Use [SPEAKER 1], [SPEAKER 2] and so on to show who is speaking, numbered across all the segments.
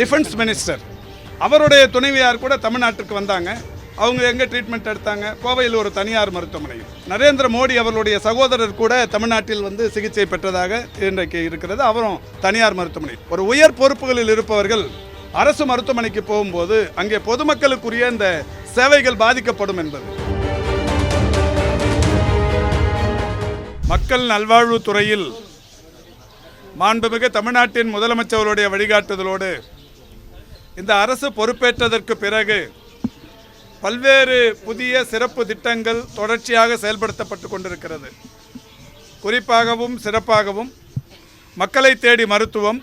[SPEAKER 1] Defence minister அவருடைய துணைவியார் கூட தமிழ்நாட்டுக்கு வந்தாங்க. அவங்க எங்கே ட்ரீட்மெண்ட் எடுத்தாங்க? கோவையில் ஒரு தனியார் மருத்துவமனையில். நரேந்திர மோடி அவர்களுடைய சகோதரர் கூட தமிழ்நாட்டில் வந்து சிகிச்சை பெற்றதாக இன்றைக்கு இருக்கிறது. அவரும் தனியார் மருத்துவமனை. ஒரு உயர் பொறுப்புகளில் இருப்பவர்கள் அரசு மருத்துவமனைக்கு போகும்போது அங்கே பொதுமக்களுக்குரிய இந்த சேவைகள் பாதிக்கப்படும் என்பது. மக்கள் நல்வாழ்வுத்துறையில் மாண்புமிகு தமிழ்நாட்டின் முதலமைச்சருடைய வழிகாட்டுதலோடு இந்த அரசு பொறுப்பேற்றதற்கு பிறகு பல்வேறு புதிய சிறப்பு திட்டங்கள் தொடர்ச்சியாக செயல்படுத்தப்பட்டு கொண்டிருக்கிறது. குறிப்பாகவும் சிறப்பாகவும் மக்களை தேடி மருத்துவம்,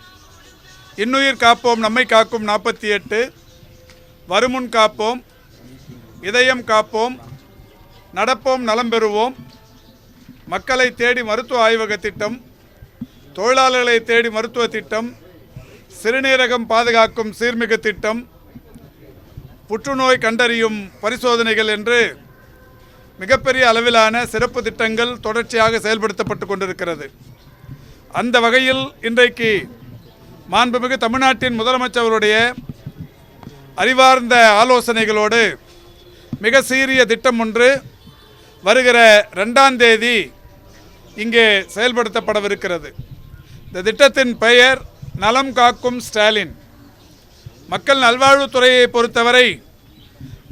[SPEAKER 1] இன்னுயிர் காப்போம் நம்மை காக்கும் 48, வருமுன் காப்போம், இதயம் காப்போம், நடப்போம் நலம் பெறுவோம், மக்களை தேடி மருத்துவ ஆய்வக திட்டம், தொழிலாளர்களை தேடி மருத்துவ திட்டம், சிறுநீரகம் பாதுகாக்கும் சீர்மிகு திட்டம், புற்றுநோய் கண்டறியும் பரிசோதனைகள் என்று மிகப்பெரிய அளவிலான சிறப்பு திட்டங்கள் தொடர்ச்சியாக செயல்படுத்தப்பட்டு கொண்டிருக்கிறது. அந்த வகையில் இன்றைக்கு மாண்புமிகு தமிழ்நாட்டின் முதலமைச்சருடைய அறிவார்ந்த ஆலோசனைகளோடு மிக சீரிய திட்டம் ஒன்று வருகிற 2ஆம் தேதி இங்கே செயல்படுத்தப்படவிருக்கிறது. இந்த திட்டத்தின் பெயர் நலம் காக்கும் ஸ்டாலின். மக்கள் நல்வாழ்வுத்துறையை பொறுத்தவரை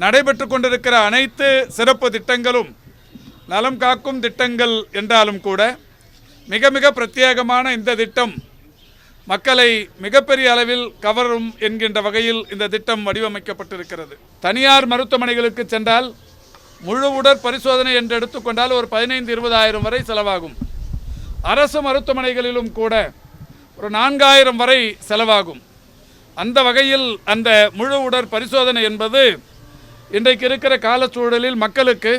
[SPEAKER 1] நடைபெற்று கொண்டிருக்கிற அனைத்து சிறப்பு திட்டங்களும் நலம் காக்கும் திட்டங்கள் என்றாலும் கூட மிக மிக பிரத்யேகமான இந்த திட்டம் மக்களை மிகப்பெரிய அளவில் கவரும் என்கின்ற வகையில் இந்த திட்டம் வடிவமைக்கப்பட்டிருக்கிறது. தனியார் மருத்துவமனைகளுக்கு சென்றால் முழு உடற் பரிசோதனை என்று எடுத்துக்கொண்டால் ஒரு 15-20 வரை செலவாகும். அரசு மருத்துவமனைகளிலும் கூட ஒரு 4000 வரை செலவாகும். அந்த வகையில் அந்த முழு உடற் பரிசோதனை என்பது இன்றைக்கு இருக்கிற காலச்சூழலில் மக்களுக்கு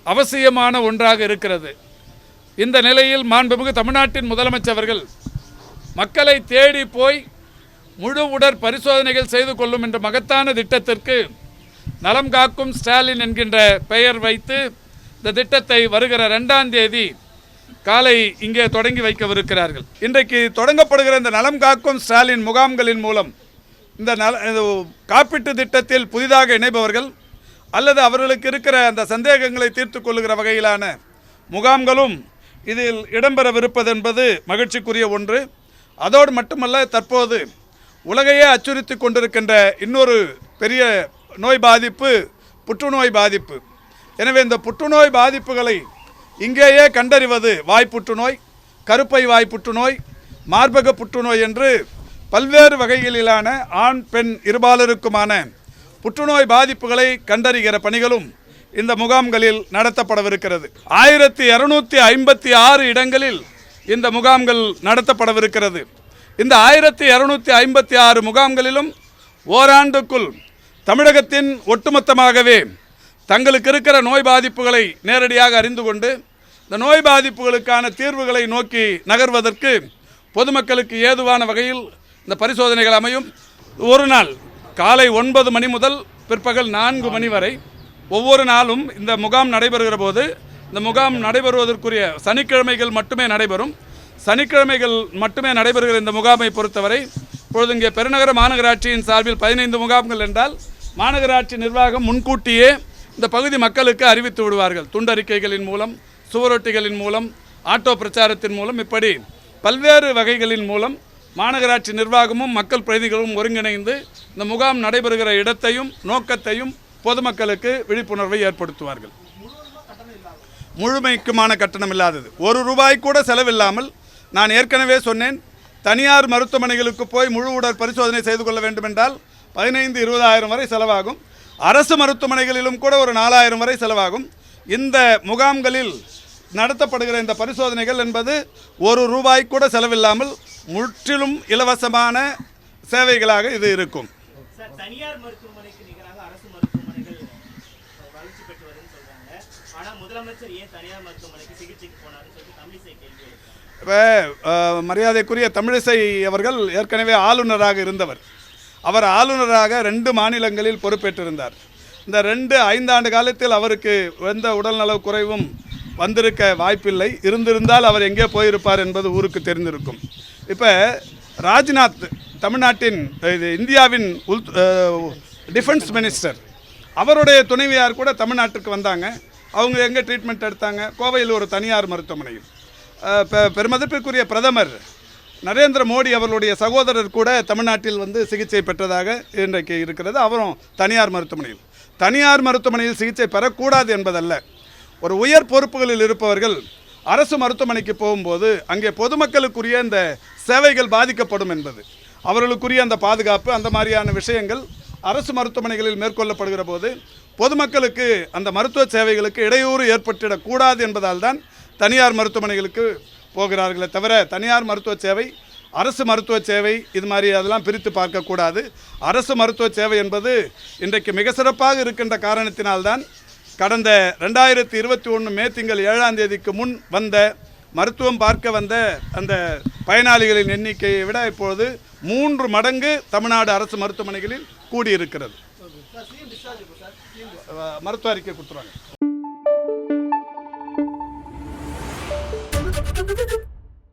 [SPEAKER 1] அவசியமான ஒன்றாக இருக்கிறது. இந்த நிலையில் மாண்புமிகு தமிழ்நாட்டின் முதலமைச்சர்கள் மக்களை தேடி போய் முழு உடற் பரிசோதனைகள் செய்து கொள்ளும் என்ற மகத்தான திட்டத்திற்கு நலம் காக்கும் ஸ்டாலின் என்கின்ற பெயர் வைத்து இந்த திட்டத்தை வருகிற 2ஆம் தேதி காலை இங்கே தொடங்கி வைக்கவிருக்கிறார்கள். இன்றைக்கு தொடங்கப்படுகிற இந்த நலம் காக்கும் ஸ்டாலின் முகாம்களின் மூலம் இந்த காப்பீட்டு திட்டத்தில் புதிதாக இணைபவர்கள் அல்லது அவர்களுக்கு இருக்கிற அந்த சந்தேகங்களை தீர்த்து கொள்ளுகிற வகையிலான முகாம்களும் இதில் இடம்பெறவிருப்பது என்பது மகிழ்ச்சிக்குரிய ஒன்று. அதோடு மட்டுமல்ல, தற்போது உலகையே அச்சுறுத்தி கொண்டிருக்கின்ற இன்னொரு பெரிய நோய் பாதிப்பு புற்றுநோய் பாதிப்பு. எனவே இந்த புற்றுநோய் பாதிப்புகளை இங்கேயே கண்டறிவது, வாய் புற்றுநோய், கருப்பை வாய் புற்றுநோய், மார்பக புற்றுநோய் என்று பல்வேறு வகைகளிலான ஆண் பெண் இருபாலருக்குமான புற்றுநோய் பாதிப்புகளை கண்டறிகிற பணிகளும் இந்த முகாம்களில் நடத்தப்படவிருக்கிறது. 1256 இடங்களில் இந்த முகாம்கள் நடத்தப்படவிருக்கிறது. இந்த 1256 முகாம்களிலும் ஓராண்டுக்குள் தமிழகத்தின் ஒட்டுமொத்தமாகவே தங்களுக்கு இருக்கிற நோய் பாதிப்புகளை நேரடியாக அறிந்து கொண்டு இந்த நோய் பாதிப்புகளுக்கான தீர்வுகளை நோக்கி நகர்வதற்கு பொதுமக்களுக்கு ஏதுவான வகையில் இந்த பரிசோதனைகள் அமையும். ஒரு நாள் காலை 9 மணி முதல் பிற்பகல் 4 மணி வரை ஒவ்வொரு நாளும் இந்த முகாம் நடைபெறுகிற போது இந்த முகாம் நடைபெறுவதற்குரிய சனிக்கிழமைகள் மட்டுமே நடைபெறும். சனிக்கிழமைகள் மட்டுமே நடைபெறுகிற இந்த முகாமை பொறுத்தவரை இப்பொழுது இங்கே பெருநகர மாநகராட்சியின் சார்பில் 15 முகாம்கள் என்றால் மாநகராட்சி நிர்வாகம் முன்கூட்டியே இந்த பகுதி மக்களுக்கு அறிவித்து விடுவார்கள். துண்டறிக்கைகளின் மூலம், சுவரொட்டிகளின் மூலம், ஆட்டோ பிரச்சாரத்தின் மூலம், இப்படி பல்வேறு வகைகளின் மூலம் மாநகராட்சி நிர்வாகமும் மக்கள் பிரதிநிதிகளும் ஒருங்கிணைந்து இந்த முகாம் நடைபெறுகிற இடத்தையும் நோக்கத்தையும் பொதுமக்களுக்கு விழிப்புணர்வை ஏற்படுத்துவார்கள். முழுமைக்குமான கட்டணம் இல்லாதது, ₹1 கூட செலவில்லாமல், நான் ஏற்கனவே சொன்னேன், தனியார் மருத்துவமனைகளுக்கு போய் முழு உடற் பரிசோதனை செய்து கொள்ள வேண்டுமென்றால் 15-20 வரை செலவாகும். அரசு மருத்துவமனைகளிலும் கூட ஒரு 4000 வரை செலவாகும். இந்த முகாம்களில் நடத்தப்படுகிற இந்த பரிசோதனைகள் என்பது ₹1 கூட செலவில்லாமல் முற்றிலும் இலவசமான சேவைகளாக இது இருக்கும்.
[SPEAKER 2] தனியார் மருத்துவமனைக்கு நிகராக அரசு மருத்துவமனைகள் வளர்ச்சி பெற்று வருதுன்னு சொல்றாங்க. ஆனா முதலமைச்சர் ஏன் தனியார் மருத்துவமனைக்கு சிகிச்சைக்கு போனாருன்னு சொல்லி தமிழிசை கேள்வி.
[SPEAKER 1] இப்போ மரியாதைக்குரிய தமிழிசை அவர்கள் ஏற்கனவே ஆளுநராக இருந்தவர். அவர் ஆளுநராக 2 மாநிலங்களில் பொறுப்பேற்றிருந்தார். இந்த 5 ஆண்டு காலத்தில் அவருக்கு எந்த உடல்நலக் குறைவும் வந்திருக்க வாய்ப்பில்லை. இருந்திருந்தால் அவர் எங்கே போயிருப்பார் என்பது ஊருக்கு தெரிந்திருக்கும். இப்போ ராஜ்நாத் தமிழ்நாட்டின் இந்தியாவின் டிஃபென்ஸ் மினிஸ்டர் அவருடைய துணைவியார் கூட தமிழ்நாட்டுக்கு வந்தாங்க. அவங்க எங்கே ட்ரீட்மெண்ட் எடுத்தாங்க? கோவையில் ஒரு தனியார் மருத்துவமனையில். பெருமதிப்பிற்குரிய பிரதமர் நரேந்திர மோடி அவர்களுடைய சகோதரர் கூட தமிழ்நாட்டில் வந்து சிகிச்சை பெற்றதாக இன்றைக்கு இருக்கிறது. அவரும் தனியார் மருத்துவமனையில் சிகிச்சை பெறக்கூடாது என்பதல்ல. ஒரு உயர் பொறுப்புகளில் இருப்பவர்கள் அரசு மருத்துவமனைக்கு போகும்போது அங்கே பொதுமக்களுக்குரிய இந்த சேவைகள் பாதிக்கப்படும் என்பது, அவர்களுக்குரிய அந்த பாதுகாப்பு, அந்த மாதிரியான விஷயங்கள் அரசு மருத்துவமனைகளில் மேற்கொள்ளப்படுகிற போது பொதுமக்களுக்கு அந்த மருத்துவ சேவைகளுக்கு இடையூறு ஏற்பட்டுவிடக்கூடாது என்பதால் தான் தனியார் மருத்துவமனைகளுக்கு போகிறார்களே தவிர தனியார் மருத்துவ சேவை, அரசு மருத்துவ சேவை இது மாதிரி அதெல்லாம் பிரித்து பார்க்கக்கூடாது. அரசு மருத்துவ சேவை என்பது இன்றைக்கு மிக சிறப்பாக இருக்கின்ற காரணத்தினால்தான் கடந்த 2021 மே திங்கள் 7ஆம் தேதிக்கு முன் வந்த மருத்துவம் பார்க்க வந்த அந்த பயனாளிகளின் எண்ணிக்கையை விட இப்பொழுது 3 மடங்கு தமிழ்நாடு அரசு மருத்துவமனைகளில் கூடியிருக்கிறது. மருத்துவ அறிக்கை கொடுத்துருவாங்க.